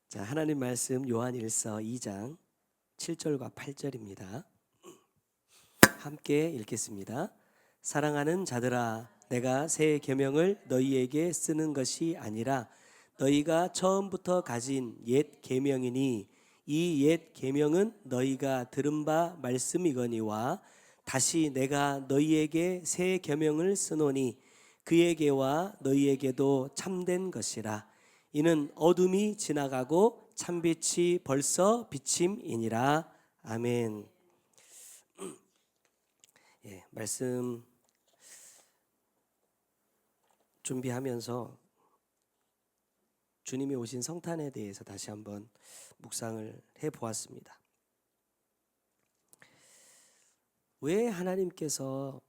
자, 하나님 말씀 요한일서 2장 7절과 8절입니다. 함께 읽겠습니다. 사랑하는 자들아, 내가 새 계명을 너희에게 쓰는 것이 아니라 너희가 처음부터 가진 옛 계명이니 이 옛 계명은 너희가 들은 바 말씀이거니와 다시 내가 너희에게 새 계명을 쓰노니 그에게와 너희에게도 참된 것이라. 이는 어둠이 지나가고 참빛이 벌써 비침이니라. 아멘. 말씀 준비하면서 주님이 오신 성탄에 대해서 다시 한번 묵상을 해보았습니다. 왜 하나님께서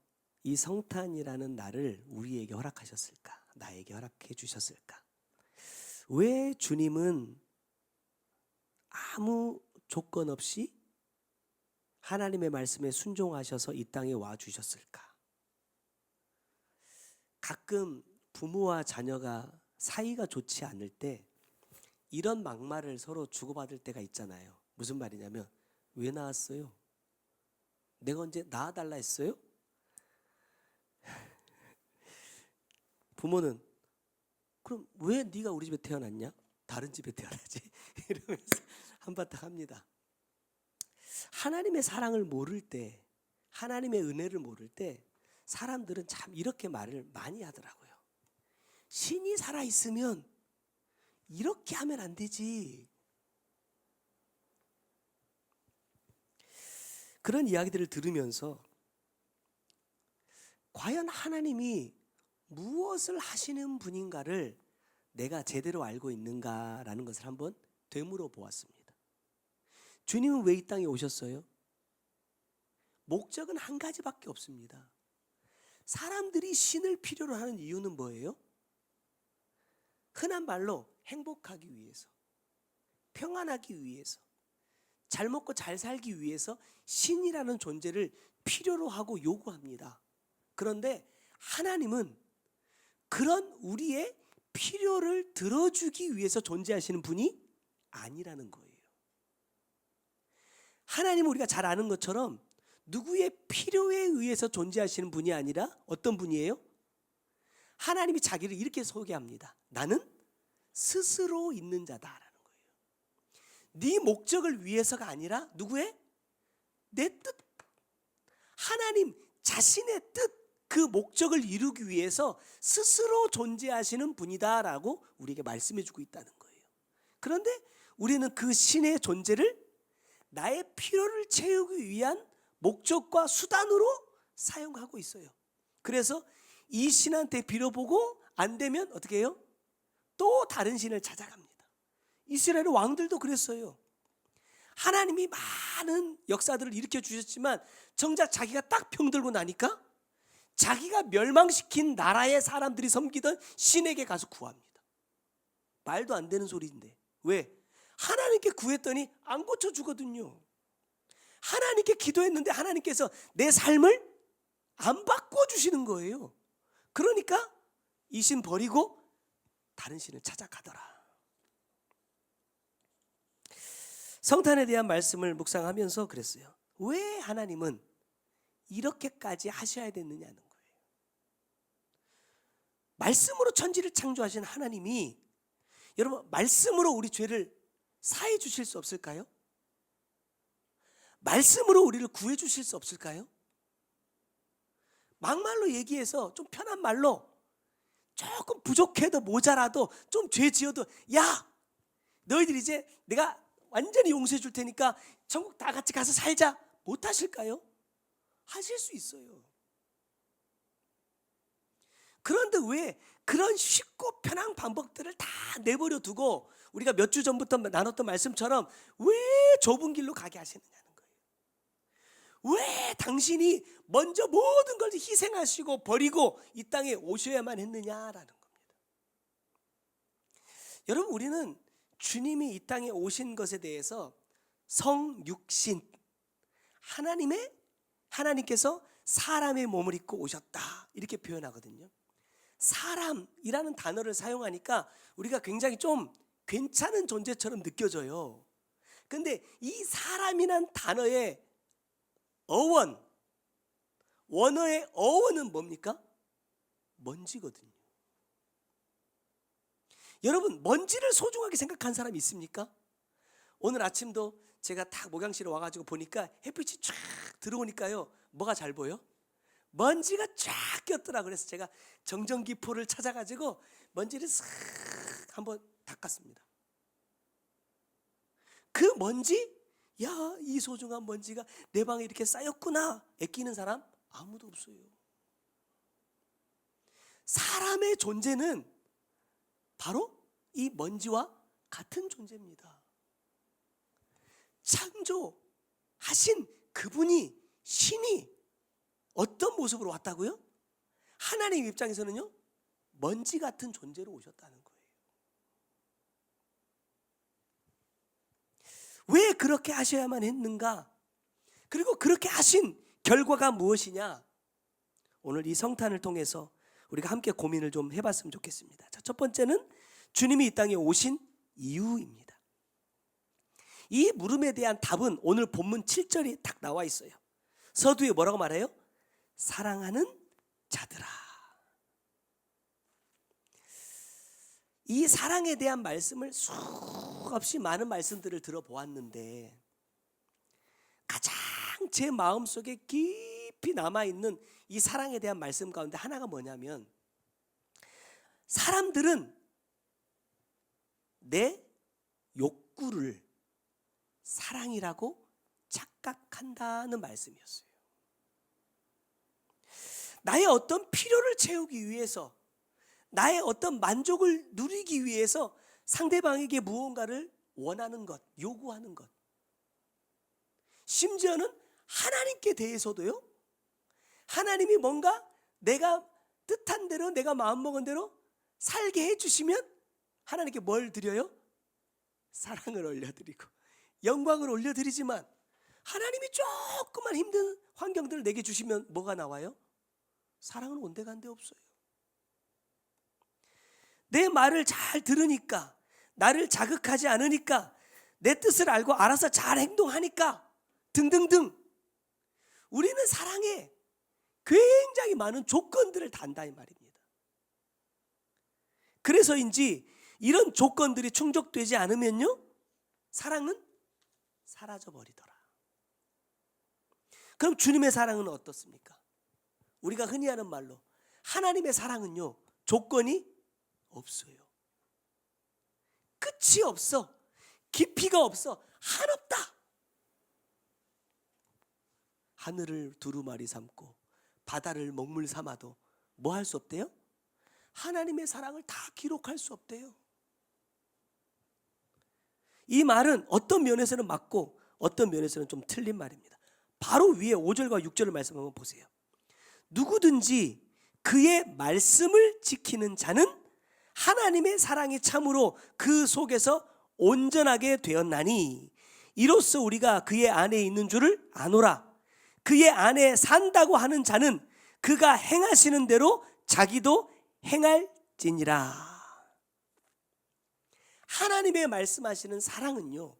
이 성탄이라는 날을 우리에게 허락하셨을까? 나에게 허락해 주셨을까? 왜 주님은 아무 조건 없이 하나님의 말씀에 순종하셔서 이 땅에 와 주셨을까? 가끔 부모와 자녀가 사이가 좋지 않을 때 이런 막말을 서로 주고받을 때가 있잖아요. 무슨 말이냐면, 왜 낳았어요? 내가 언제 낳아달라 했어요? 부모는 그럼 왜 네가 우리 집에 태어났냐? 다른 집에 태어나지. 이러면서 한바탕 합니다. 하나님의 사랑을 모를 때, 하나님의 은혜를 모를 때 사람들은 참 이렇게 말을 많이 하더라고요. 신이 살아있으면 이렇게 하면 안 되지. 그런 이야기들을 들으면서 과연 하나님이 무엇을 하시는 분인가를 내가 제대로 알고 있는가라는 것을 한번 되물어 보았습니다. 주님은 왜 이 땅에 오셨어요? 목적은 한 가지밖에 없습니다. 사람들이 신을 필요로 하는 이유는 뭐예요? 흔한 말로 행복하기 위해서, 평안하기 위해서, 잘 먹고 잘 살기 위해서 신이라는 존재를 필요로 하고 요구합니다. 그런데 하나님은 그런 우리의 필요를 들어주기 위해서 존재하시는 분이 아니라는 거예요. 하나님은 우리가 잘 아는 것처럼 누구의 필요에 의해서 존재하시는 분이 아니라 어떤 분이에요? 하나님이 자기를 이렇게 소개합니다. 나는 스스로 있는 자다라는 거예요. 네 목적을 위해서가 아니라 누구의? 내 뜻. 하나님 자신의 뜻, 그 목적을 이루기 위해서 스스로 존재하시는 분이다라고 우리에게 말씀해 주고 있다는 거예요. 그런데 우리는 그 신의 존재를 나의 필요를 채우기 위한 목적과 수단으로 사용하고 있어요. 그래서 이 신한테 빌어보고 안 되면 어떻게 해요? 또 다른 신을 찾아갑니다. 이스라엘 왕들도 그랬어요. 하나님이 많은 역사들을 일으켜 주셨지만 정작 자기가 딱 병들고 나니까 자기가 멸망시킨 나라의 사람들이 섬기던 신에게 가서 구합니다. 말도 안 되는 소리인데. 왜? 하나님께 구했더니 안 고쳐주거든요. 하나님께 기도했는데 하나님께서 내 삶을 안 바꿔주시는 거예요. 그러니까 이 신 버리고 다른 신을 찾아가더라. 성탄에 대한 말씀을 묵상하면서 그랬어요. 왜 하나님은 이렇게까지 하셔야 됐느냐는 거예요. 말씀으로 천지를 창조하신 하나님이 여러분 말씀으로 우리 죄를 사해 주실 수 없을까요? 말씀으로 우리를 구해 주실 수 없을까요? 막말로 얘기해서 좀 편한 말로 조금 부족해도 모자라도 좀 죄 지어도 야 너희들 이제 내가 완전히 용서해 줄 테니까 천국 다 같이 가서 살자 못 하실까요? 하실 수 있어요. 그런데 왜 그런 쉽고 편한 방법들을 다 내버려 두고 우리가 몇 주 전부터 나눴던 말씀처럼 왜 좁은 길로 가게 하시느냐는 거예요. 왜 당신이 먼저 모든 걸 희생하시고 버리고 이 땅에 오셔야만 했느냐라는 겁니다. 여러분 우리는 주님이 이 땅에 오신 것에 대해서 성육신 하나님께서 사람의 몸을 입고 오셨다 이렇게 표현하거든요. 사람이라는 단어를 사용하니까 우리가 굉장히 좀 괜찮은 존재처럼 느껴져요. 근데 이 사람이란 단어의 원어의 어원은 뭡니까? 먼지거든요. 여러분, 먼지를 소중하게 생각한 사람이 있습니까? 오늘 아침도 제가 딱 목양실에 와가지고 보니까 햇빛이 쫙 들어오니까요, 뭐가 잘 보여? 먼지가 쫙 꼈더라. 그래서 제가 정전기포를 찾아가지고 먼지를 싹 한번 닦았습니다. 그 먼지, 야, 이 소중한 먼지가 내 방에 이렇게 쌓였구나 애끼는 사람 아무도 없어요. 사람의 존재는 바로 이 먼지와 같은 존재입니다. 창조하신 그분이, 신이 어떤 모습으로 왔다고요? 하나님 입장에서는요, 먼지 같은 존재로 오셨다는 거예요. 왜 그렇게 하셔야만 했는가? 그리고 그렇게 하신 결과가 무엇이냐? 오늘 이 성탄을 통해서 우리가 함께 고민을 좀 해봤으면 좋겠습니다. 자, 첫 번째는 주님이 이 땅에 오신 이유입니다. 이 물음에 대한 답은 오늘 본문 7절이 딱 나와 있어요. 서두에 뭐라고 말해요? 사랑하는 자들아. 이 사랑에 대한 말씀을 수없이 많은 말씀들을 들어보았는데 가장 제 마음속에 깊이 남아있는 이 사랑에 대한 말씀 가운데 하나가 뭐냐면, 사람들은 내 욕구를 사랑이라고 착각한다는 말씀이었어요. 나의 어떤 필요를 채우기 위해서, 나의 어떤 만족을 누리기 위해서 상대방에게 무언가를 원하는 것, 요구하는 것, 심지어는 하나님께 대해서도요, 하나님이 뭔가 내가 뜻한 대로, 내가 마음먹은 대로 살게 해주시면 하나님께 뭘 드려요? 사랑을 올려드리고 영광을 올려드리지만, 하나님이 조금만 힘든 환경들을 내게 주시면 뭐가 나와요? 사랑은 온데간데 없어요. 내 말을 잘 들으니까, 나를 자극하지 않으니까, 내 뜻을 알고 알아서 잘 행동하니까 등등등, 우리는 사랑에 굉장히 많은 조건들을 단다 이 말입니다. 그래서인지 이런 조건들이 충족되지 않으면요, 사랑은 사라져버리더라. 그럼 주님의 사랑은 어떻습니까? 우리가 흔히 하는 말로 하나님의 사랑은요, 조건이 없어요. 끝이 없어. 깊이가 없어. 한없다. 하늘을 두루마리 삼고 바다를 먹물 삼아도 뭐 할 수 없대요? 하나님의 사랑을 다 기록할 수 없대요. 이 말은 어떤 면에서는 맞고 어떤 면에서는 좀 틀린 말입니다. 바로 위에 5절과 6절을 말씀 한번 보세요. 누구든지 그의 말씀을 지키는 자는 하나님의 사랑이 참으로 그 속에서 온전하게 되었나니, 이로써 우리가 그의 안에 있는 줄을 아노라. 그의 안에 산다고 하는 자는 그가 행하시는 대로 자기도 행할지니라. 하나님의 말씀하시는 사랑은요,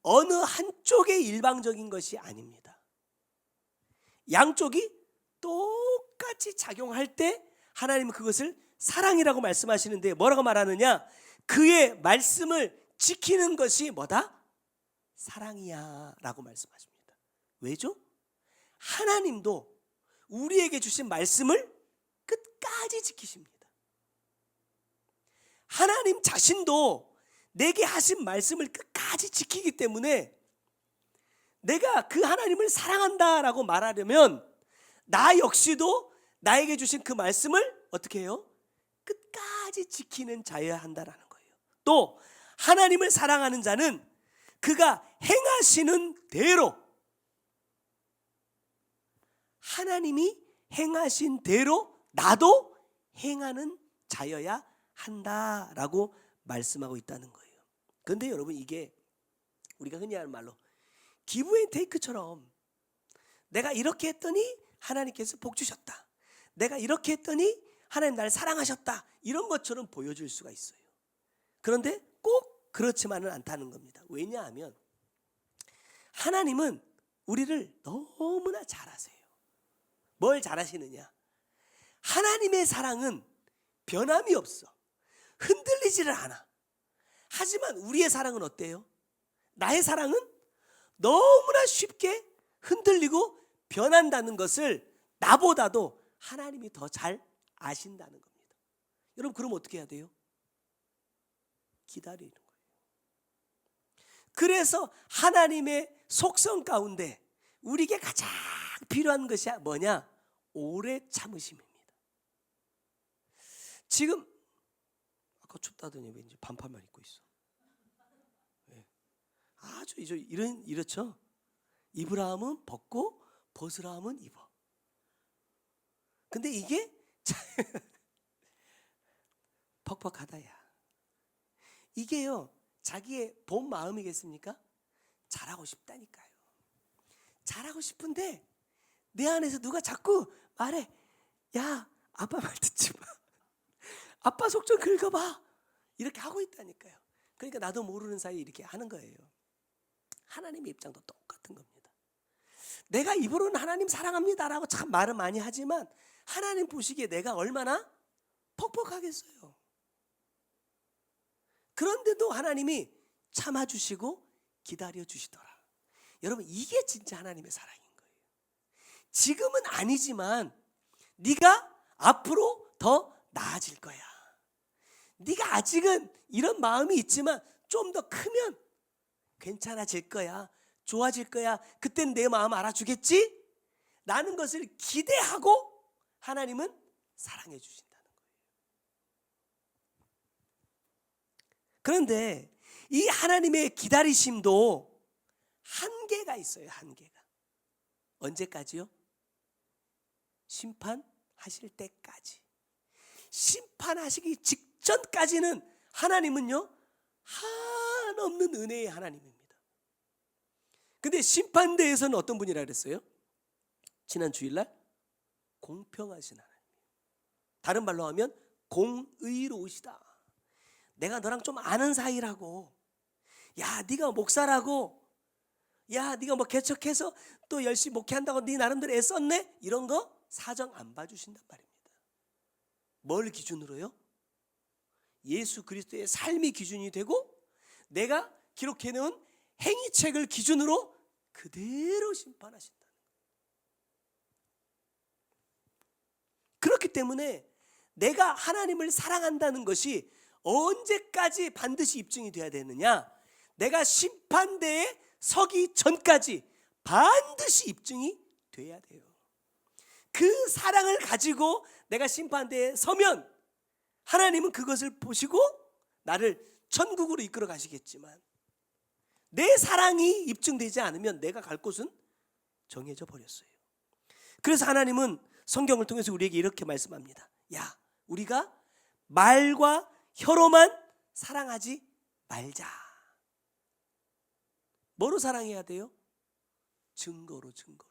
어느 한쪽의 일방적인 것이 아닙니다. 양쪽이 똑같이 작용할 때 하나님은 그것을 사랑이라고 말씀하시는데, 뭐라고 말하느냐? 그의 말씀을 지키는 것이 뭐다? 사랑이야 라고 말씀하십니다. 왜죠? 하나님도 우리에게 주신 말씀을 끝까지 지키십니다. 하나님 자신도 내게 하신 말씀을 끝까지 지키기 때문에, 내가 그 하나님을 사랑한다라고 말하려면 나 역시도 나에게 주신 그 말씀을 어떻게 해요? 끝까지 지키는 자여야 한다라는 거예요. 또 하나님을 사랑하는 자는 그가 행하시는 대로, 하나님이 행하신 대로 나도 행하는 자여야 한다라고 말씀하고 있다는 거예요. 그런데 여러분, 이게 우리가 흔히 하는 말로 기브 앤 테이크처럼, 내가 이렇게 했더니 하나님께서 복 주셨다, 내가 이렇게 했더니 하나님 나를 사랑하셨다, 이런 것처럼 보여줄 수가 있어요. 그런데 꼭 그렇지만은 않다는 겁니다. 왜냐하면 하나님은 우리를 너무나 잘 아세요. 뭘 잘 아시느냐? 하나님의 사랑은 변함이 없어. 흔들리지를 않아. 하지만 우리의 사랑은 어때요? 나의 사랑은 너무나 쉽게 흔들리고 변한다는 것을 나보다도 하나님이 더 잘 아신다는 겁니다. 여러분, 그럼 어떻게 해야 돼요? 기다리는 거예요. 그래서 하나님의 속성 가운데 우리에게 가장 필요한 것이 뭐냐? 오래 참으심입니다. 지금 아까 춥다더니 왠지 반팔만 입고 있어. 네. 아주 이렇죠. 입으라 하면 벗고 벗으라 하면 입어. 근데 이게 퍽퍽하다 야. 이게요, 자기의 본 마음이겠습니까? 잘하고 싶다니까요. 잘하고 싶은데 내 안에서 누가 자꾸 말해. 야, 아빠 말 듣지 마. 아빠 속 좀 긁어봐. 이렇게 하고 있다니까요. 그러니까 나도 모르는 사이에 이렇게 하는 거예요. 하나님의 입장도 똑같은 겁니다. 내가 입으로는 하나님 사랑합니다라고 참 말은 많이 하지만 하나님 보시기에 내가 얼마나 퍽퍽하겠어요. 그런데도 하나님이 참아주시고 기다려주시더라. 여러분, 이게 진짜 하나님의 사랑인 거예요. 지금은 아니지만 네가 앞으로 더 나아질 거야. 네가 아직은 이런 마음이 있지만 좀 더 크면 괜찮아질 거야. 좋아질 거야. 그때는 내 마음 알아주겠지? 라는 것을 기대하고 하나님은 사랑해 주신다는 거예요. 그런데 이 하나님의 기다리심도 한계가 있어요. 한계가. 언제까지요? 심판하실 때까지. 심판하시기 직전까지는 하나님은요, 한없는 은혜의 하나님입니다. 근데 심판대에서는 어떤 분이라 그랬어요? 지난 주일날 공평하신 하나님. 다른 말로 하면 공의로우시다. 내가 너랑 좀 아는 사이라고, 야 네가 목사라고, 야 네가 뭐 개척해서 또 열심히 목회한다고 네 나름대로 애썼네? 이런 거 사정 안 봐주신단 말입니다. 뭘 기준으로요? 예수 그리스도의 삶이 기준이 되고 내가 기록해놓은 행위책을 기준으로 그대로 심판하신다는 거예요. 그렇기 때문에 내가 하나님을 사랑한다는 것이 언제까지 반드시 입증이 돼야 되느냐? 내가 심판대에 서기 전까지 반드시 입증이 돼야 돼요. 그 사랑을 가지고 내가 심판대에 서면 하나님은 그것을 보시고 나를 천국으로 이끌어 가시겠지만 내 사랑이 입증되지 않으면 내가 갈 곳은 정해져 버렸어요. 그래서 하나님은 성경을 통해서 우리에게 이렇게 말씀합니다. 야, 우리가 말과 혀로만 사랑하지 말자. 뭐로 사랑해야 돼요? 증거로, 증거로.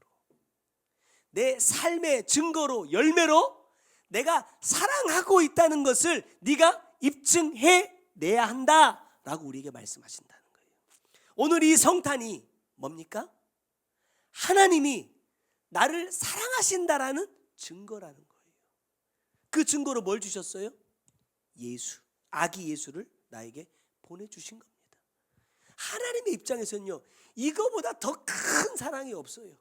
내 삶의 증거로, 열매로 내가 사랑하고 있다는 것을 네가 입증해내야 한다라고 우리에게 말씀하신다는 거예요. 오늘 이 성탄이 뭡니까? 하나님이 나를 사랑하신다라는 증거라는 거예요. 그 증거로 뭘 주셨어요? 예수, 아기 예수를 나에게 보내주신 겁니다. 하나님의 입장에서는요, 이거보다 더 큰 사랑이 없어요.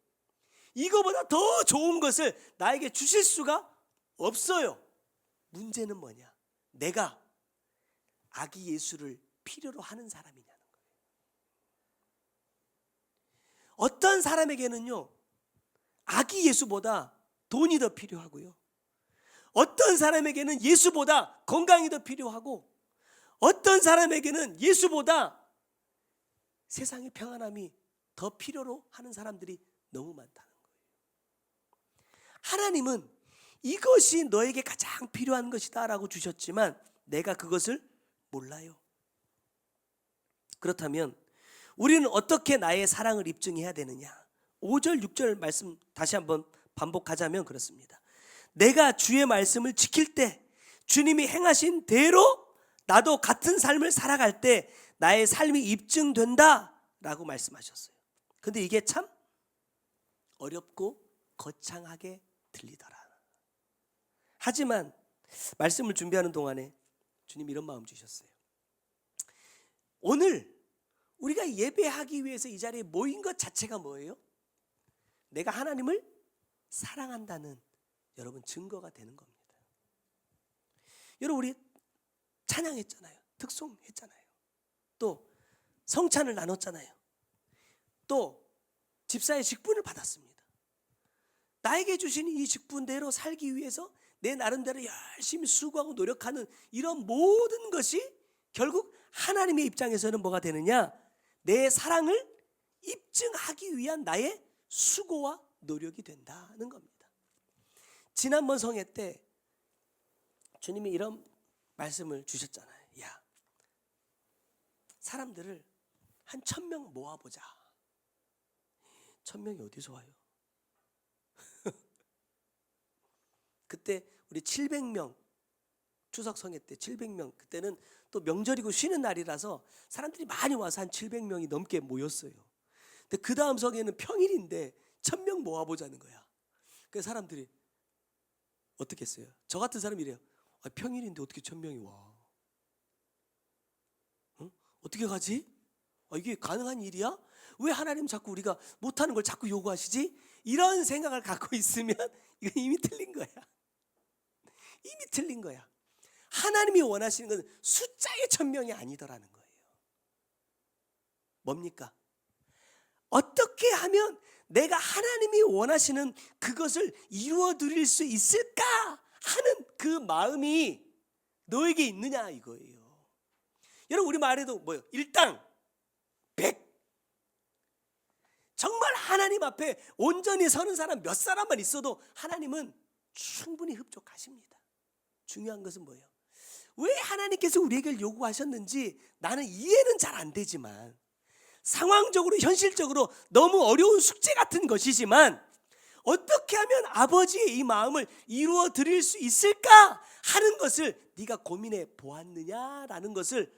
이거보다 더 좋은 것을 나에게 주실 수가 없어요. 문제는 뭐냐? 내가 아기 예수를 필요로 하는 사람이냐는 거예요. 어떤 사람에게는요, 아기 예수보다 돈이 더 필요하고요, 어떤 사람에게는 예수보다 건강이 더 필요하고, 어떤 사람에게는 예수보다 세상의 평안함이 더 필요로 하는 사람들이 너무 많다는 거예요. 하나님은 이것이 너에게 가장 필요한 것이다 라고 주셨지만 내가 그것을 몰라요. 그렇다면 우리는 어떻게 나의 사랑을 입증해야 되느냐? 5절 6절 말씀 다시 한번 반복하자면 그렇습니다. 내가 주의 말씀을 지킬 때 주님이 행하신 대로 나도 같은 삶을 살아갈 때 나의 삶이 입증된다라고 말씀하셨어요. 근데 이게 참 어렵고 거창하게 들리더라. 하지만 말씀을 준비하는 동안에 주님 이런 마음 주셨어요. 오늘 우리가 예배하기 위해서 이 자리에 모인 것 자체가 뭐예요? 내가 하나님을 사랑한다는 여러분 증거가 되는 겁니다. 여러분 우리 찬양했잖아요. 특송했잖아요. 또 성찬을 나눴잖아요. 또 집사의 직분을 받았습니다. 나에게 주신 이 직분대로 살기 위해서 내 나름대로 열심히 수고하고 노력하는 이런 모든 것이 결국 하나님의 입장에서는 뭐가 되느냐? 내 사랑을 입증하기 위한 나의 수고와 노력이 된다는 겁니다. 지난번 성회 때 주님이 이런 말씀을 주셨잖아요. 야, 사람들을 한 1000명 모아보자. 1000명이 어디서 와요? 그때 우리 700명 추석 성회 때 700명, 그때는 또 명절이고 쉬는 날이라서 사람들이 많이 와서 한 700명이 넘게 모였어요. 근데 그 다음 성회는 평일인데 1000명 모아보자는 거야. 그래서 사람들이 어떻게 했어요? 저 같은 사람이 이래요. 평일인데 어떻게 1000명이 와? 응? 어떻게 가지? 이게 가능한 일이야? 왜 하나님 자꾸 우리가 못하는 걸 자꾸 요구하시지? 이런 생각을 갖고 있으면 이건 이미 틀린 거야. 이미 틀린 거야. 하나님이 원하시는 건 숫자의 1000명이 아니더라는 거예요. 뭡니까? 어떻게 하면 내가 하나님이 원하시는 그것을 이루어 드릴 수 있을까 하는 그 마음이 너에게 있느냐 이거예요. 여러분 우리 말에도 뭐예요? 일당 100. 정말 하나님 앞에 온전히 서는 사람 몇 사람만 있어도 하나님은 충분히 흡족하십니다. 중요한 것은 뭐예요? 왜 하나님께서 우리에게 요구하셨는지 나는 이해는 잘 안 되지만, 상황적으로 현실적으로 너무 어려운 숙제 같은 것이지만 어떻게 하면 아버지의 이 마음을 이루어 드릴 수 있을까 하는 것을 네가 고민해 보았느냐라는 것을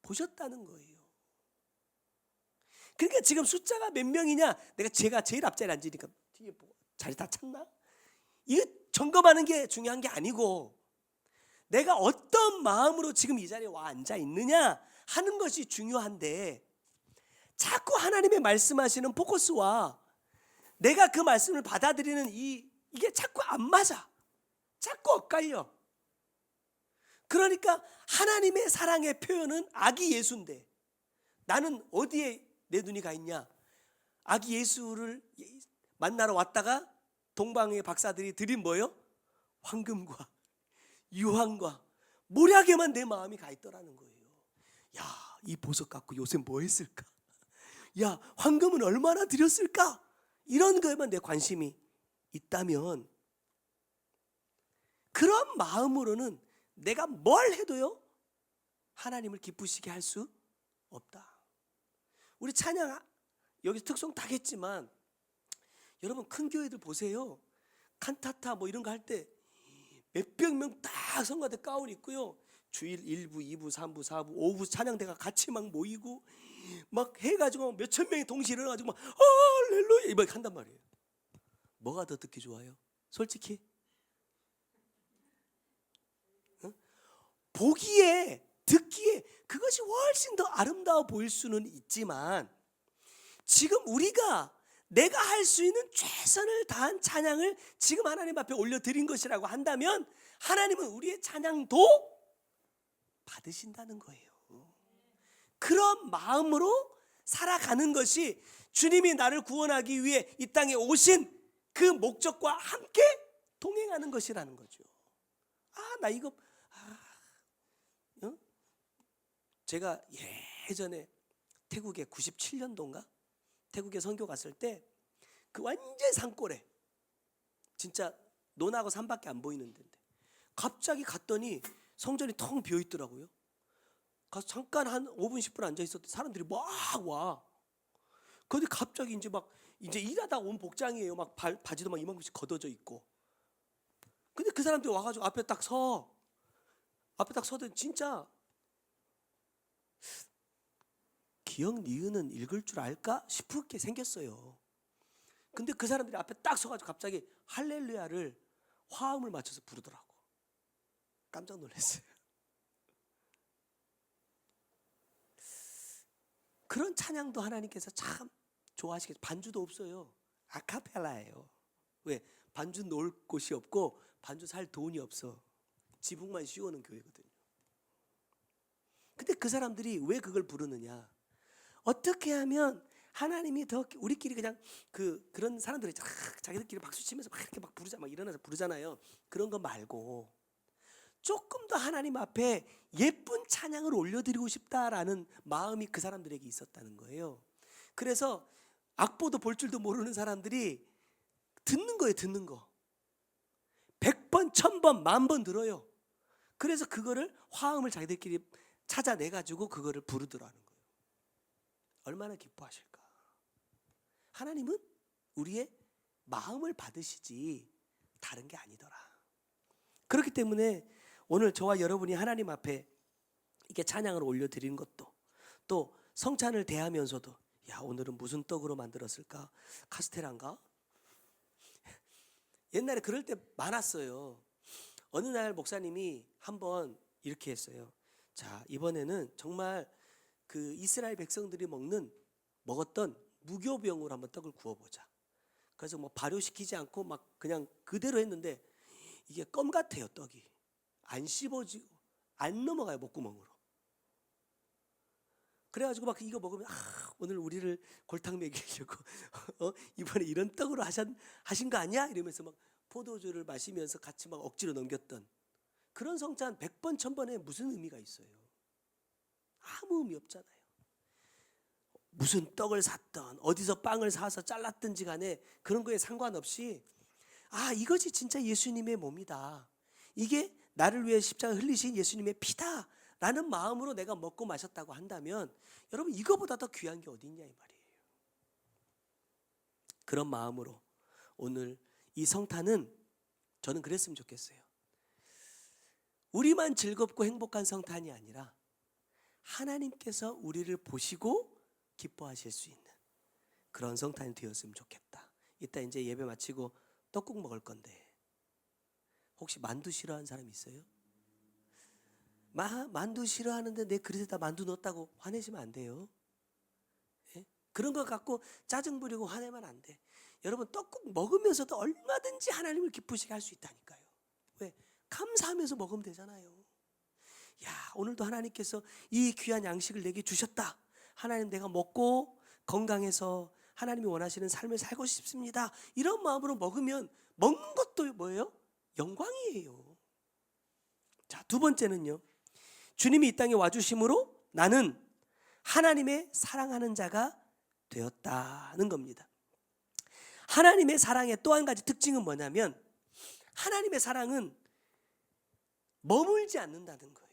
보셨다는 거예요. 그러니까 지금 숫자가 몇 명이냐, 제가 제일 앞자리에 앉으니까 뒤에 자리 다 찼나? 이거 점검하는 게 중요한 게 아니고 내가 어떤 마음으로 지금 이 자리에 와 앉아 있느냐 하는 것이 중요한데, 자꾸 하나님의 말씀하시는 포커스와 내가 그 말씀을 받아들이는 이게 자꾸 안 맞아. 자꾸 엇갈려. 그러니까 하나님의 사랑의 표현은 아기 예수인데 나는 어디에 내 눈이 가 있냐? 아기 예수를 만나러 왔다가 동방의 박사들이 드린 뭐예요? 황금과 유황과 모략에만 내 마음이 가 있더라는 거예요. 야, 이 보석 갖고 요새 뭐 했을까? 야, 황금은 얼마나 드렸을까? 이런 거에만 내 관심이 있다면, 그런 마음으로는 내가 뭘 해도요 하나님을 기쁘시게 할 수 없다. 우리 찬양 여기 특송 다 했지만 여러분 큰 교회들 보세요. 칸타타 뭐 이런 거 할 때 몇백 명 딱 성가대 가운 입고요, 주일 1부, 2부, 3부, 4부, 5부 찬양대가 같이 막 모이고 막 해가지고 몇천 명이 동시에 일어나가지고 막 할렐루야 막 한단 말이에요. 뭐가 더 듣기 좋아요? 솔직히 보기에 듣기에 그것이 훨씬 더 아름다워 보일 수는 있지만, 지금 우리가 내가 할 수 있는 최선을 다한 찬양을 지금 하나님 앞에 올려드린 것이라고 한다면 하나님은 우리의 찬양도 받으신다는 거예요. 그런 마음으로 살아가는 것이 주님이 나를 구원하기 위해 이 땅에 오신 그 목적과 함께 동행하는 것이라는 거죠. 나 이거 제가 예전에 태국에 97년도인가 태국에 선교 갔을 때 그 완전 산골에 진짜 논하고 산밖에 안 보이는 데인데 갑자기 갔더니 성전이 텅 비어 있더라고요. 가서 잠깐 한 5분 10분 앉아 있었더니 사람들이 막 와. 근데 갑자기 이제 일하다 온 복장이에요. 막 바지도 막 이만큼씩 걷어져 있고. 근데 그 사람들이 와가지고 앞에 딱 서더니 진짜 기억 니은은 읽을 줄 알까 싶게 생겼어요. 근데 그 사람들이 앞에 딱 서가지고 갑자기 할렐루야를 화음을 맞춰서 부르더라고. 깜짝 놀랐어요. 그런 찬양도 하나님께서 참 좋아하시겠죠. 반주도 없어요. 아카펠라예요. 왜? 반주 놓을 곳이 없고 반주 살 돈이 없어. 지붕만 씌우는 교회거든요. 근데 그 사람들이 왜 그걸 부르느냐? 어떻게 하면 하나님이 더 우리끼리 그냥 그런 사람들이 자기들끼리 박수 치면서 막 이렇게 막 부르자 막 일어나서 부르잖아요. 그런 거 말고 조금 더 하나님 앞에 예쁜 찬양을 올려드리고 싶다라는 마음이 그 사람들에게 있었다는 거예요. 그래서 악보도 볼 줄도 모르는 사람들이 듣는 거예요. 듣는 거 100번, 1000번, 10,000번 들어요. 그래서 그거를 화음을 자기들끼리 찾아내가지고 그거를 부르더라는 거예요. 얼마나 기뻐하실까. 하나님은 우리의 마음을 받으시지 다른 게 아니더라. 그렇기 때문에 오늘 저와 여러분이 하나님 앞에 이렇게 찬양을 올려드리는 것도, 또 성찬을 대하면서도 야, 오늘은 무슨 떡으로 만들었을까? 카스테라인가? 옛날에 그럴 때 많았어요. 어느 날 목사님이 한번 이렇게 했어요. 자, 이번에는 정말 그 이스라엘 백성들이 먹었던 무교병으로 한번 떡을 구워보자. 그래서 뭐 발효시키지 않고 막 그냥 그대로 했는데 이게 껌 같아요. 떡이 안 씹어지고 안 넘어가요, 목구멍으로. 그래가지고 막 이거 먹으면 오늘 우리를 골탕 먹이려고 이번에 이런 떡으로 하신 거 아니야? 이러면서 막 포도주를 마시면서 같이 막 억지로 넘겼던 그런 성찬 100번 1000번에 무슨 의미가 있어요? 아무 의미 없잖아요. 무슨 떡을 샀던 어디서 빵을 사서 잘랐든지 간에 그런 거에 상관없이 이것이 진짜 예수님의 몸이다, 이게 나를 위해 십자가 흘리신 예수님의 피다 라는 마음으로 내가 먹고 마셨다고 한다면 여러분 이거보다 더 귀한 게 어디 있냐 이 말이에요. 그런 마음으로 오늘 이 성탄은 저는 그랬으면 좋겠어요. 우리만 즐겁고 행복한 성탄이 아니라 하나님께서 우리를 보시고 기뻐하실 수 있는 그런 성탄이 되었으면 좋겠다. 이따 이제 예배 마치고 떡국 먹을 건데 혹시 만두 싫어하는 사람 있어요? 만두 싫어하는데 내 그릇에다 만두 넣었다고 화내시면 안 돼요. 예? 그런 거 갖고 짜증 부리고 화내면 안 돼. 여러분 떡국 먹으면서도 얼마든지 하나님을 기쁘시게 할 수 있다니까요. 왜? 감사하면서 먹으면 되잖아요. 야, 오늘도 하나님께서 이 귀한 양식을 내게 주셨다. 하나님, 내가 먹고 건강해서 하나님이 원하시는 삶을 살고 싶습니다. 이런 마음으로 먹으면 먹는 것도 뭐예요? 영광이에요. 자, 두 번째는요, 주님이 이 땅에 와주심으로 나는 하나님의 사랑하는 자가 되었다는 겁니다. 하나님의 사랑의 또 한 가지 특징은 뭐냐면 하나님의 사랑은 머물지 않는다는 거예요.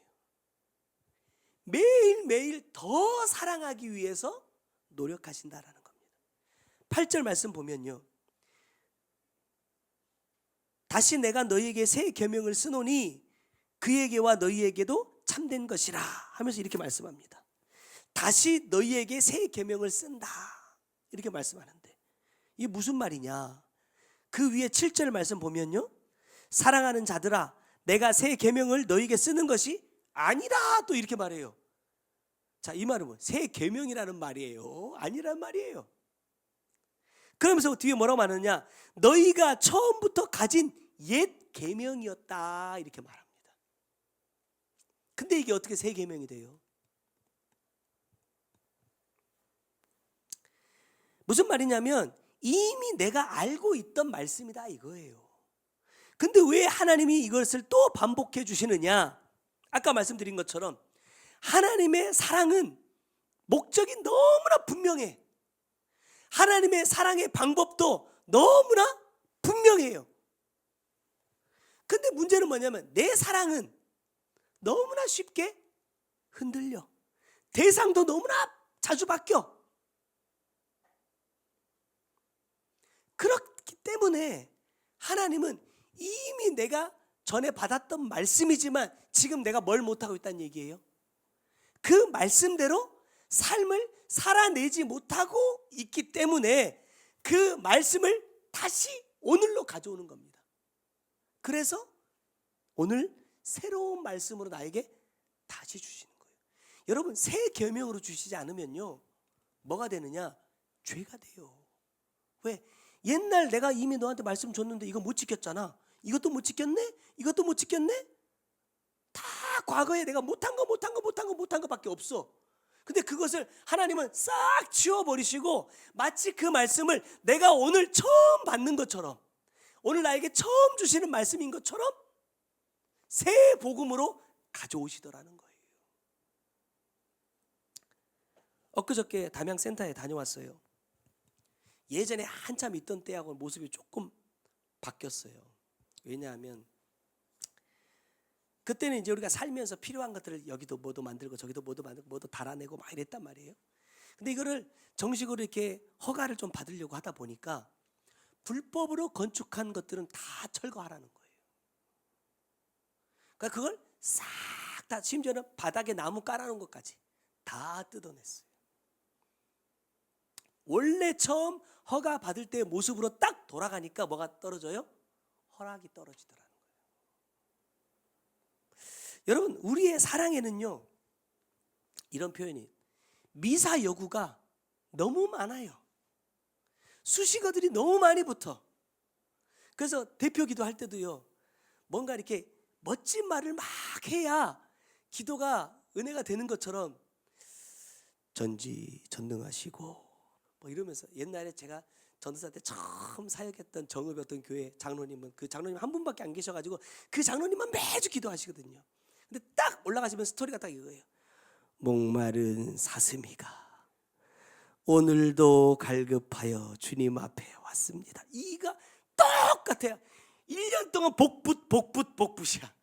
매일매일 더 사랑하기 위해서 노력하신다라는 겁니다. 8절 말씀 보면요, 다시 내가 너희에게 새 계명을 쓰노니 그에게와 너희에게도 참된 것이라 하면서 이렇게 말씀합니다. 다시 너희에게 새 계명을 쓴다 이렇게 말씀하는데 이게 무슨 말이냐? 그 위에 7절 말씀 보면요, 사랑하는 자들아 내가 새 계명을 너희에게 쓰는 것이 아니라 또 이렇게 말해요. 자, 이 말은 뭐? 새 계명이라는 말이에요, 아니란 말이에요. 그러면서 뒤에 뭐라고 말하느냐? 너희가 처음부터 가진 옛 계명이었다 이렇게 말합니다. 근데 이게 어떻게 새 계명이 돼요? 무슨 말이냐면 이미 내가 알고 있던 말씀이다 이거예요. 근데 왜 하나님이 이것을 또 반복해 주시느냐? 아까 말씀드린 것처럼 하나님의 사랑은 목적이 너무나 분명해. 하나님의 사랑의 방법도 너무나 분명해요. 근데 문제는 뭐냐면 내 사랑은 너무나 쉽게 흔들려. 대상도 너무나 자주 바뀌어. 그렇기 때문에 하나님은 이미 내가 전에 받았던 말씀이지만 지금 내가 뭘 못하고 있다는 얘기예요. 그 말씀대로 삶을 살아내지 못하고 있기 때문에 그 말씀을 다시 오늘로 가져오는 겁니다. 그래서 오늘 새로운 말씀으로 나에게 다시 주시는 거예요. 여러분, 새 계명으로 주시지 않으면요, 뭐가 되느냐? 죄가 돼요. 왜? 옛날 내가 이미 너한테 말씀 줬는데 이거 못 지켰잖아. 이것도 못 지켰네? 이것도 못 지켰네? 다 과거에 내가 못한 거밖에 없어. 근데 그것을 하나님은 싹 지워버리시고 마치 그 말씀을 내가 오늘 처음 받는 것처럼, 오늘 나에게 처음 주시는 말씀인 것처럼 새 복음으로 가져오시더라는 거예요. 엊그저께 담양센터에 다녀왔어요. 예전에 한참 있던 때하고 모습이 조금 바뀌었어요. 왜냐하면 그때는 이제 우리가 살면서 필요한 것들을 여기도 뭐도 만들고 저기도 뭐도 만들고 뭐도 달아내고 막 이랬단 말이에요. 근데 이거를 정식으로 이렇게 허가를 좀 받으려고 하다 보니까 불법으로 건축한 것들은 다 철거하라는 거예요. 그러니까 그걸 싹 다, 심지어는 바닥에 나무 깔아놓은 것까지 다 뜯어냈어요. 원래 처음 허가 받을 때의 모습으로 딱 돌아가니까 뭐가 떨어져요? 허락이 떨어지더라는 거예요. 여러분, 우리의 사랑에는요, 이런 표현이 미사 여구가 너무 많아요. 수식어들이 너무 많이 붙어. 그래서 대표 기도할 때도요, 뭔가 이렇게 멋진 말을 막 해야 기도가 은혜가 되는 것처럼 전지전능하시고 뭐 이러면서, 옛날에 제가 전도사 때 처음 사역했던 정읍 어떤 교회 장로님은, 그 장로님 한 분밖에 안 계셔가지고 그 장로님만 매주 기도하시거든요. 근데 딱 올라가시면 스토리가 딱 이거예요. 목마른 사슴이가 오늘도 갈급하여 주님 앞에 왔습니다. 이가 똑같아요. 1년 동안 복붙이야.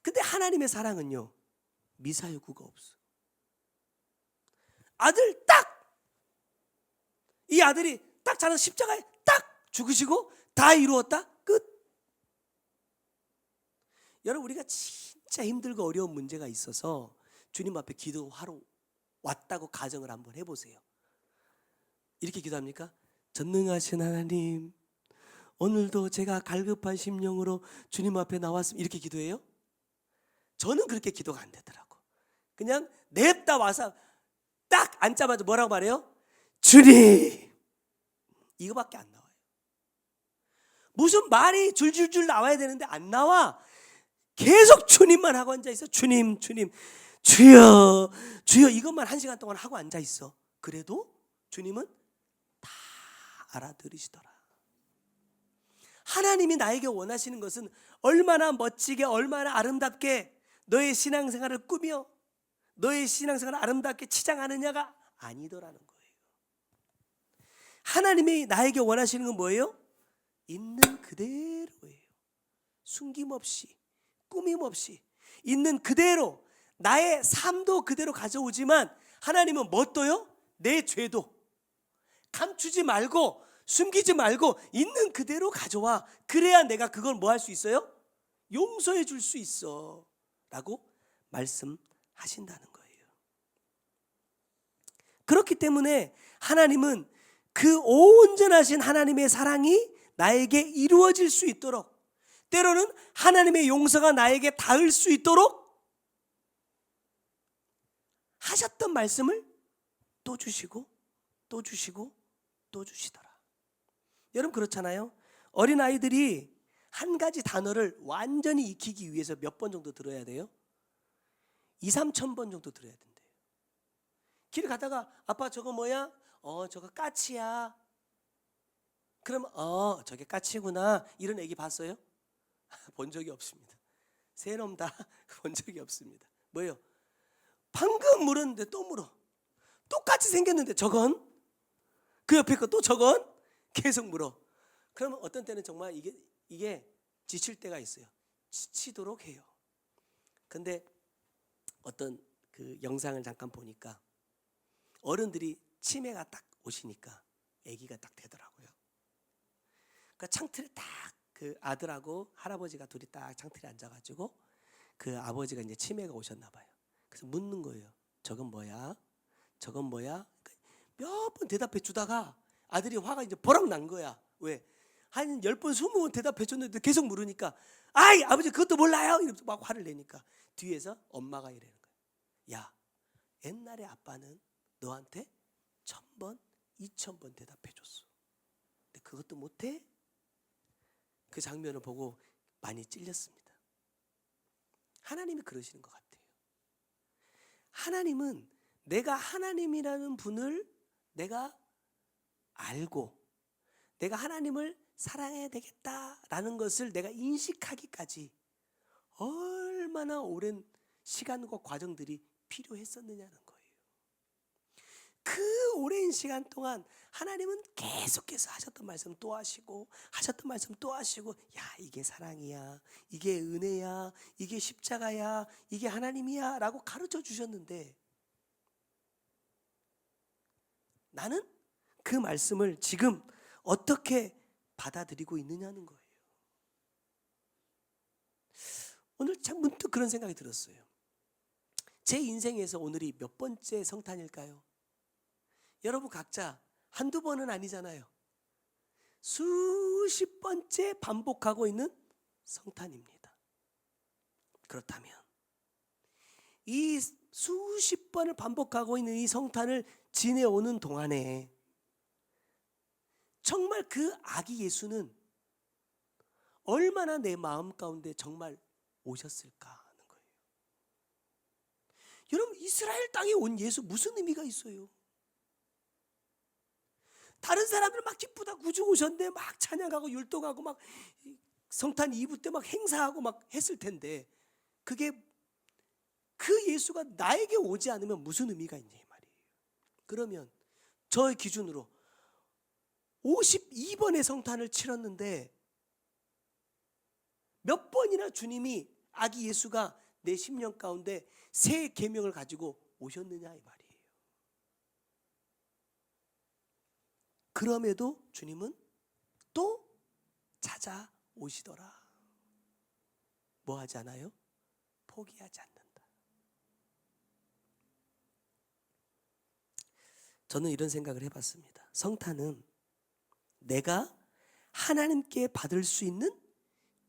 근데 하나님의 사랑은요, 미사여구가 없어. 아들 딱! 이 아들이 딱 자는 십자가에 딱 죽으시고 다 이루었다? 끝. 여러분, 우리가 진짜 힘들고 어려운 문제가 있어서 주님 앞에 기도하러 왔다고 가정을 한번 해보세요. 이렇게 기도합니까? 전능하신 하나님, 오늘도 제가 갈급한 심령으로 주님 앞에 나왔습니다. 이렇게 기도해요? 저는 그렇게 기도가 안 되더라고. 그냥 냅다 와서 딱 앉자마자 뭐라고 말해요? 주님! 이거밖에 안 나와요. 무슨 말이 줄줄줄 나와야 되는데 안 나와. 계속 주님만 하고 앉아있어. 주님, 주님, 주여, 주여, 이것만 1시간 동안 하고 앉아있어. 그래도 주님은 다 알아들으시더라. 하나님이 나에게 원하시는 것은 얼마나 멋지게, 얼마나 아름답게 너의 신앙생활을 꾸며 너의 신앙생활을 아름답게 치장하느냐가 아니더라는 거예요. 하나님이 나에게 원하시는 건 뭐예요? 있는 그대로예요. 숨김없이, 꾸밈없이 있는 그대로, 나의 삶도 그대로 가져오지만 하나님은 뭐 또요? 내 죄도 감추지 말고 숨기지 말고 있는 그대로 가져와. 그래야 내가 그걸 뭐 할 수 있어요? 용서해 줄 수 있어 라고 말씀하신다는 거예요. 그렇기 때문에 하나님은 그 온전하신 하나님의 사랑이 나에게 이루어질 수 있도록, 때로는 하나님의 용서가 나에게 닿을 수 있도록 하셨던 말씀을 또 주시고 또 주시고 또 주시더라. 여러분, 그렇잖아요. 어린아이들이 한 가지 단어를 완전히 익히기 위해서 몇 번 정도 들어야 돼요? 2,000~3,000 번 정도 들어야 된대요. 길 가다가 아빠 저거 뭐야? 저거 까치야. 그러면 저게 까치구나. 이런 애기 봤어요? 본 적이 없습니다. 새놈 다 본 적이 없습니다. 뭐예요? 방금 물었는데 또 물어. 똑같이 생겼는데 저건, 그 옆에 거 또 저건 계속 물어. 그러면 어떤 때는 정말 이게 지칠 때가 있어요. 지치도록 해요. 근데 어떤 그 영상을 잠깐 보니까 어른들이 치매가 딱 오시니까 아기가 딱 되더라고요. 그러니까 창틀에 딱 그 아들하고 할아버지가 둘이 딱 창틀에 앉아가지고 그 아버지가 이제 치매가 오셨나 봐요. 그래서 묻는 거예요. 저건 뭐야? 저건 뭐야? 몇 번 대답해 주다가 아들이 화가 이제 버럭 난 거야. 왜? 한 10번 20번 대답해 줬는데 계속 물으니까 아이 아버지 그것도 몰라요? 이러면서 막 화를 내니까 뒤에서 엄마가 이러는 거야. 야, 옛날에 아빠는 너한테 1000번 2000번 대답해 줬어. 근데 그것도 못해? 그 장면을 보고 많이 찔렸습니다. 하나님이 그러시는 것 같아요. 하나님은 내가 하나님이라는 분을 내가 알고 내가 하나님을 사랑해야 되겠다라는 것을 내가 인식하기까지 얼마나 오랜 시간과 과정들이 필요했었느냐는 거예요. 그 오랜 시간 동안 하나님은 계속해서 하셨던 말씀 또 하시고 하셨던 말씀 또 하시고 야 이게 사랑이야 이게 은혜야 이게 십자가야 이게 하나님이야 라고 가르쳐 주셨는데 나는 그 말씀을 지금 어떻게 받아들이고 있느냐는 거예요. 오늘 참 문득 그런 생각이 들었어요. 제 인생에서 오늘이 몇 번째 성탄일까요? 여러분 각자 한두 번은 아니잖아요. 수십 번째 반복하고 있는 성탄입니다. 그렇다면 이 수십 번을 반복하고 있는 이 성탄을 지내오는 동안에 정말 그 아기 예수는 얼마나 내 마음 가운데 정말 오셨을까 하는 거예요. 여러분 이스라엘 땅에 온 예수 무슨 의미가 있어요? 다른 사람들은 막 기쁘다 구주 오셨네 막 찬양하고 율동하고 막 성탄 이브 때 막 행사하고 막 했을 텐데 그게 그 예수가 나에게 오지 않으면 무슨 의미가 있냐 이 말이에요. 그러면 저의 기준으로 52번의 성탄을 치렀는데 몇 번이나 주님이 아기 예수가 내 심령 가운데 새 계명을 가지고 오셨느냐 이 말이에요. 그럼에도 주님은 또 찾아오시더라. 뭐 하지 않아요? 포기하지 않는다. 저는 이런 생각을 해봤습니다. 성탄은 내가 하나님께 받을 수 있는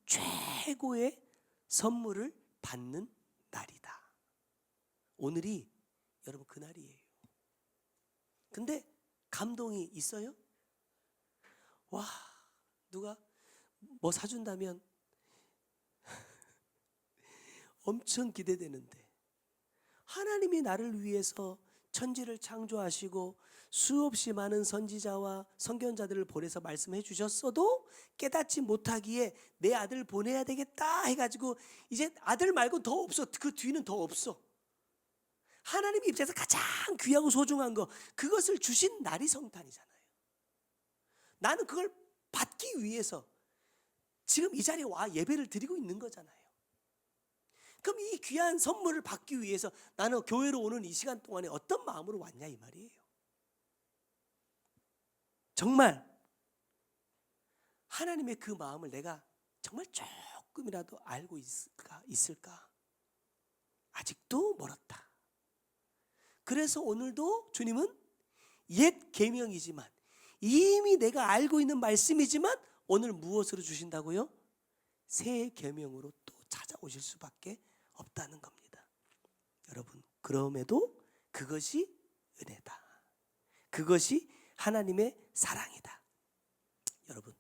최고의 선물을 받는 날이다. 오늘이 여러분 그 날이에요. 근데 감동이 있어요? 와, 누가 뭐 사준다면 엄청 기대되는데 하나님이 나를 위해서 천지를 창조하시고 수없이 많은 선지자와 선견자들을 보내서 말씀해 주셨어도 깨닫지 못하기에 내 아들 보내야 되겠다 해가지고 이제 아들 말고 더 없어. 그 뒤는 더 없어. 하나님 입장에서 가장 귀하고 소중한 거 그것을 주신 날이 성탄이잖아요. 나는 그걸 받기 위해서 지금 이 자리에 와 예배를 드리고 있는 거잖아요. 그럼 이 귀한 선물을 받기 위해서 나는 교회로 오는 이 시간 동안에 어떤 마음으로 왔냐 이 말이에요. 정말 하나님의 그 마음을 내가 정말 조금이라도 알고 있을까? 아직도 멀었다. 그래서 오늘도 주님은 옛 계명이지만 이미 내가 알고 있는 말씀이지만 오늘 무엇으로 주신다고요? 새 계명으로 또 찾아오실 수밖에 없다는 겁니다. 여러분 그럼에도 그것이 은혜다. 그것이 하나님의 사랑이다. 여러분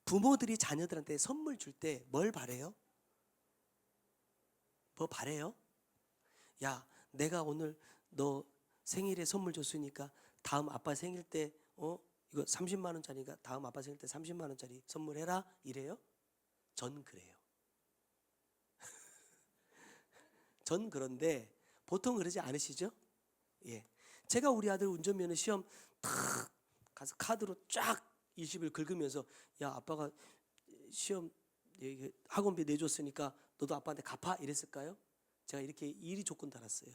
부모들이 자녀들한테 선물 줄 때 뭘 바래요? 뭐 바래요? 야 내가 오늘 너 생일에 선물 줬으니까 다음 아빠 생일 때 이거 30만 원짜리니까 다음 아빠 생일 때 30만 원짜리 선물해라 이래요? 전 그래요. 전 그런데 보통 그러지 않으시죠? 예. 제가 우리 아들 운전면허 시험 탁 가서 카드로 쫙 20일 긁으면서 야 아빠가 시험 학원비 내줬으니까 너도 아빠한테 갚아 이랬을까요? 제가 이렇게 일이 조건 달았어요.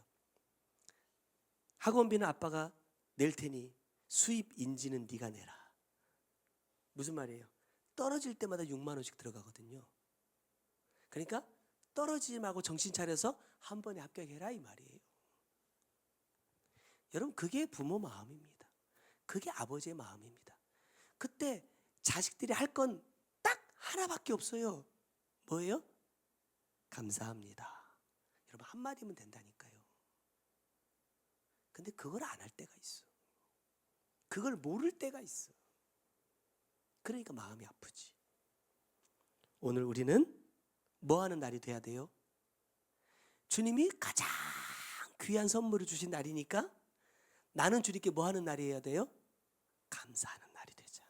학원비는 아빠가 낼 테니 수입 인지는 네가 내라. 무슨 말이에요? 떨어질 때마다 6만 원씩 들어가거든요. 그러니까 떨어지지 말고 정신 차려서 한 번에 합격해라 이 말이에요. 여러분, 그게 부모 마음입니다. 그게 아버지의 마음입니다. 그때 자식들이 할 건 딱 하나밖에 없어요. 뭐예요? 감사합니다. 여러분, 한마디면 된다니까요. 근데 그걸 안 할 때가 있어. 그걸 모를 때가 있어. 그러니까 마음이 아프지. 오늘 우리는 뭐 하는 날이 돼야 돼요? 주님이 가장 귀한 선물을 주신 날이니까 나는 주님께 뭐 하는 날이어야 돼요? 감사하는 날이 되자.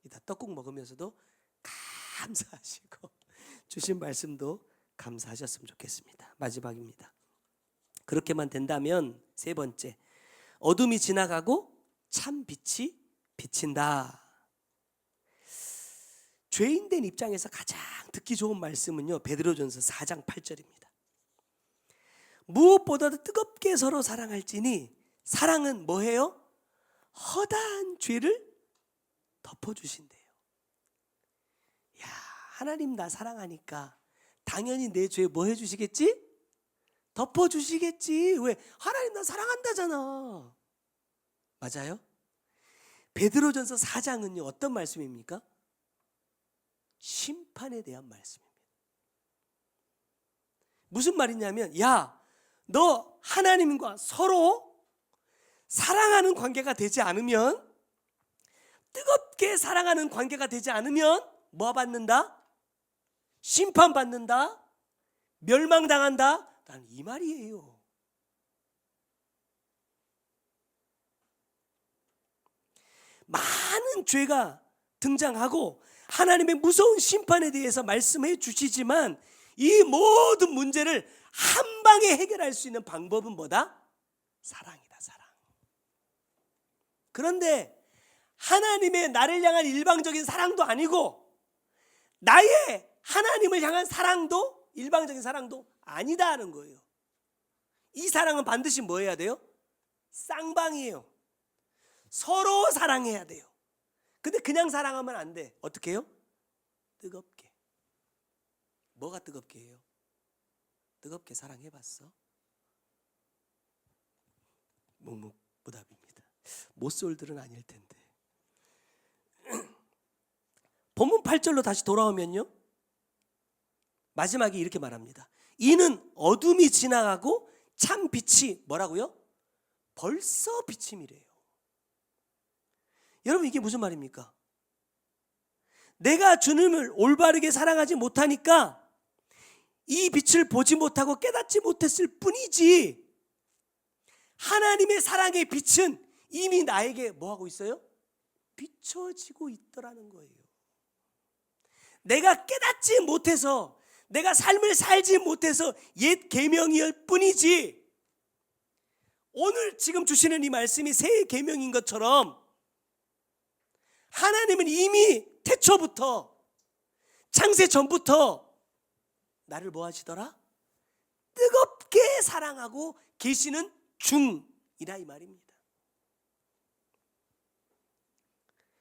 이따 떡국 먹으면서도 감사하시고 주신 말씀도 감사하셨으면 좋겠습니다. 마지막입니다. 그렇게만 된다면 세 번째, 어둠이 지나가고 참 빛이 비친다. 죄인된 입장에서 가장 듣기 좋은 말씀은요, 베드로전서 4장 8절입니다. 무엇보다도 뜨겁게 서로 사랑할지니 사랑은 뭐해요? 허다한 죄를 덮어주신대요. 야, 하나님 나 사랑하니까 당연히 내 죄 뭐 해주시겠지? 덮어주시겠지. 왜? 하나님 나 사랑한다잖아. 맞아요? 베드로전서 4장은요 어떤 말씀입니까? 심판에 대한 말씀입니다. 무슨 말이냐면, 야, 너 하나님과 서로 사랑하는 관계가 되지 않으면, 뜨겁게 사랑하는 관계가 되지 않으면 뭐 받는다? 심판받는다? 멸망당한다? 난 이 말이에요. 많은 죄가 등장하고 하나님의 무서운 심판에 대해서 말씀해 주시지만 이 모든 문제를 한 방에 해결할 수 있는 방법은 뭐다? 사랑이다, 사랑. 그런데 하나님의 나를 향한 일방적인 사랑도 아니고 나의 하나님을 향한 사랑도 일방적인 사랑도 아니다 하는 거예요. 이 사랑은 반드시 뭐 해야 돼요? 쌍방이에요. 서로 사랑해야 돼요. 근데 그냥 사랑하면 안 돼. 어떻게 해요? 뜨겁게. 뭐가 뜨겁게 해요? 뜨겁게 사랑해봤어? 묵묵부답입니다. 못쏠들은 아닐 텐데. 본문 8절로 다시 돌아오면요, 마지막에 이렇게 말합니다. 이는 어둠이 지나가고 참 빛이 뭐라고요? 벌써 비침이래요. 여러분, 이게 무슨 말입니까? 내가 주님을 올바르게 사랑하지 못하니까 이 빛을 보지 못하고 깨닫지 못했을 뿐이지, 하나님의 사랑의 빛은 이미 나에게 뭐하고 있어요? 비춰지고 있더라는 거예요. 내가 깨닫지 못해서, 내가 삶을 살지 못해서 옛 계명일 뿐이지, 오늘 지금 주시는 이 말씀이 새 계명인 것처럼 하나님은 이미 태초부터, 창세 전부터 나를 뭐 하시더라? 뜨겁게 사랑하고 계시는 중이라 이 말입니다.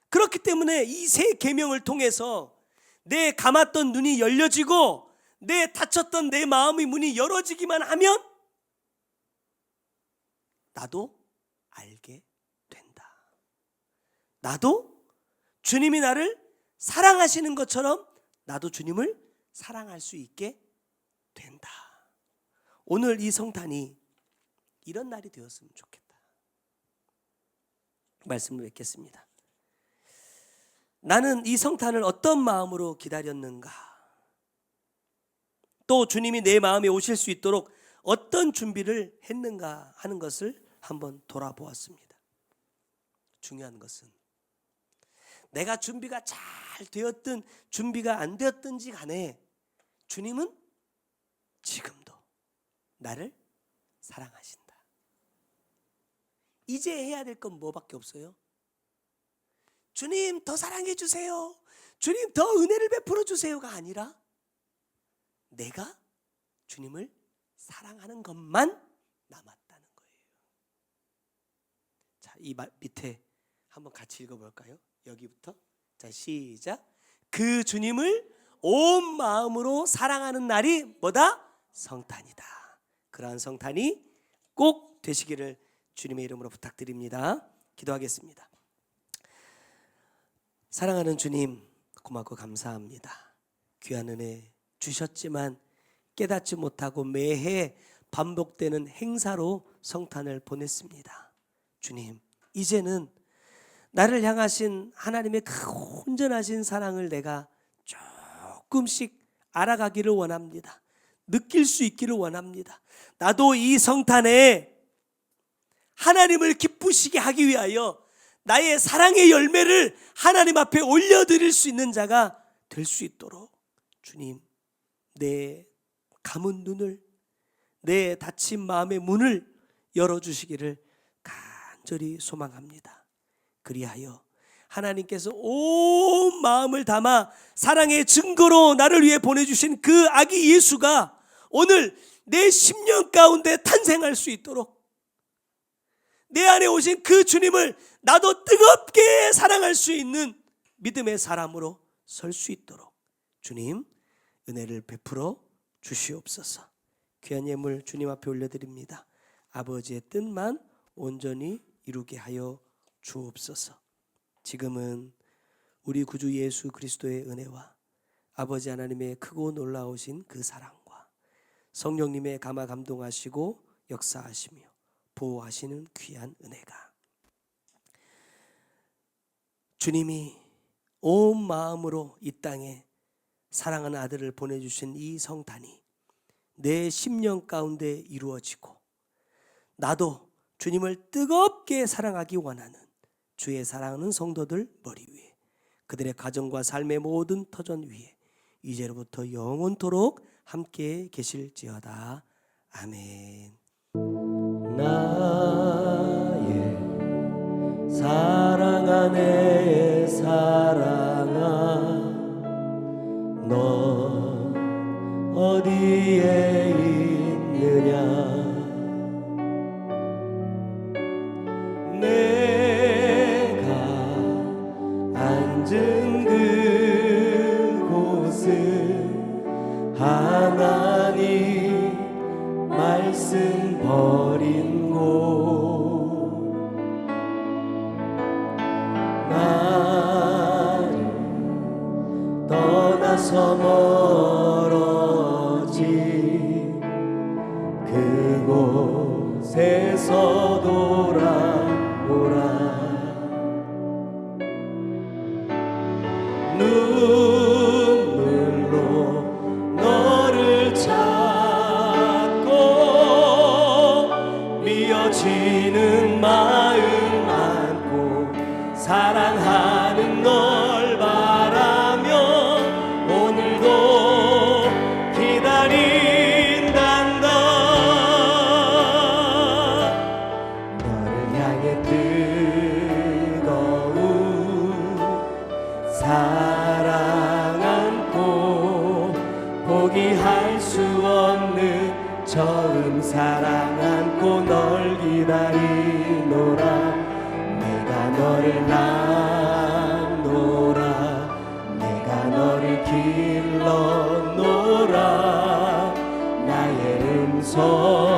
그렇기 때문에 이 새 계명을 통해서 내 감았던 눈이 열려지고 내 닫혔던 내 마음의 문이 열어지기만 하면 나도 알게 된다. 나도 주님이 나를 사랑하시는 것처럼 나도 주님을 사랑할 수 있게 된다. 오늘 이 성탄이 이런 날이 되었으면 좋겠다. 말씀을 맺겠습니다. 나는 이 성탄을 어떤 마음으로 기다렸는가? 또 주님이 내 마음에 오실 수 있도록 어떤 준비를 했는가 하는 것을 한번 돌아보았습니다. 중요한 것은 내가 준비가 잘 되었든 준비가 안 되었든지 간에 주님은 지금도 나를 사랑하신다. 이제 해야 될 건 뭐밖에 없어요? 주님 더 사랑해 주세요. 주님 더 은혜를 베풀어 주세요가 아니라 내가 주님을 사랑하는 것만 남았다는 거예요. 자, 이 밑에 한번 같이 읽어볼까요? 여기부터. 자, 시작. 그 주님을 온 마음으로 사랑하는 날이 뭐다? 성탄이다. 그러한 성탄이 꼭 되시기를 주님의 이름으로 부탁드립니다. 기도하겠습니다. 사랑하는 주님, 고맙고 감사합니다. 귀한 은혜 주셨지만 깨닫지 못하고 매해 반복되는 행사로 성탄을 보냈습니다. 주님, 이제는 나를 향하신 하나님의 그 온전하신 사랑을 내가 조금씩 알아가기를 원합니다. 느낄 수 있기를 원합니다. 나도 이 성탄에 하나님을 기쁘시게 하기 위하여 나의 사랑의 열매를 하나님 앞에 올려드릴 수 있는 자가 될 수 있도록 주님, 내 감은 눈을, 내 닫힌 마음의 문을 열어주시기를 간절히 소망합니다. 그리하여 하나님께서 온 마음을 담아 사랑의 증거로 나를 위해 보내주신 그 아기 예수가 오늘 내 심령 가운데 탄생할 수 있도록, 내 안에 오신 그 주님을 나도 뜨겁게 사랑할 수 있는 믿음의 사람으로 설 수 있도록 주님, 은혜를 베풀어 주시옵소서. 귀한 예물 주님 앞에 올려드립니다. 아버지의 뜻만 온전히 이루게 하여 주옵소서. 지금은 우리 구주 예수 그리스도의 은혜와 아버지 하나님의 크고 놀라우신 그 사랑과 성령님의 감화 감동하시고 역사하시며 보호하시는 귀한 은혜가, 주님이 온 마음으로 이 땅에 사랑하는 아들을 보내주신 이 성탄이 내 심령 가운데 이루어지고 나도 주님을 뜨겁게 사랑하기 원하는 주의 사랑하는 성도들 머리 위에, 그들의 가정과 삶의 모든 터전 위에 이제로부터 영원토록 함께 계실지어다. 아멘. 나의 사랑아, 내 사랑아, 너 어디에 있느냐. 내가 앉은 그곳은 하나님 말씀 버린 곳, 나를 떠나서 멀어진 그곳에서 돌아오라. 눈물로 너를 찾고 미어지는 마음 안고 사랑하는 널 바라며 오늘도 기다린단다. 너를 향해 뜨거운 사랑 안고 포기할 수 없는 처음 사랑 안고 널 기다리노라. 내가 너를 낳노라, 내가 너를 길러노라. 나의 음성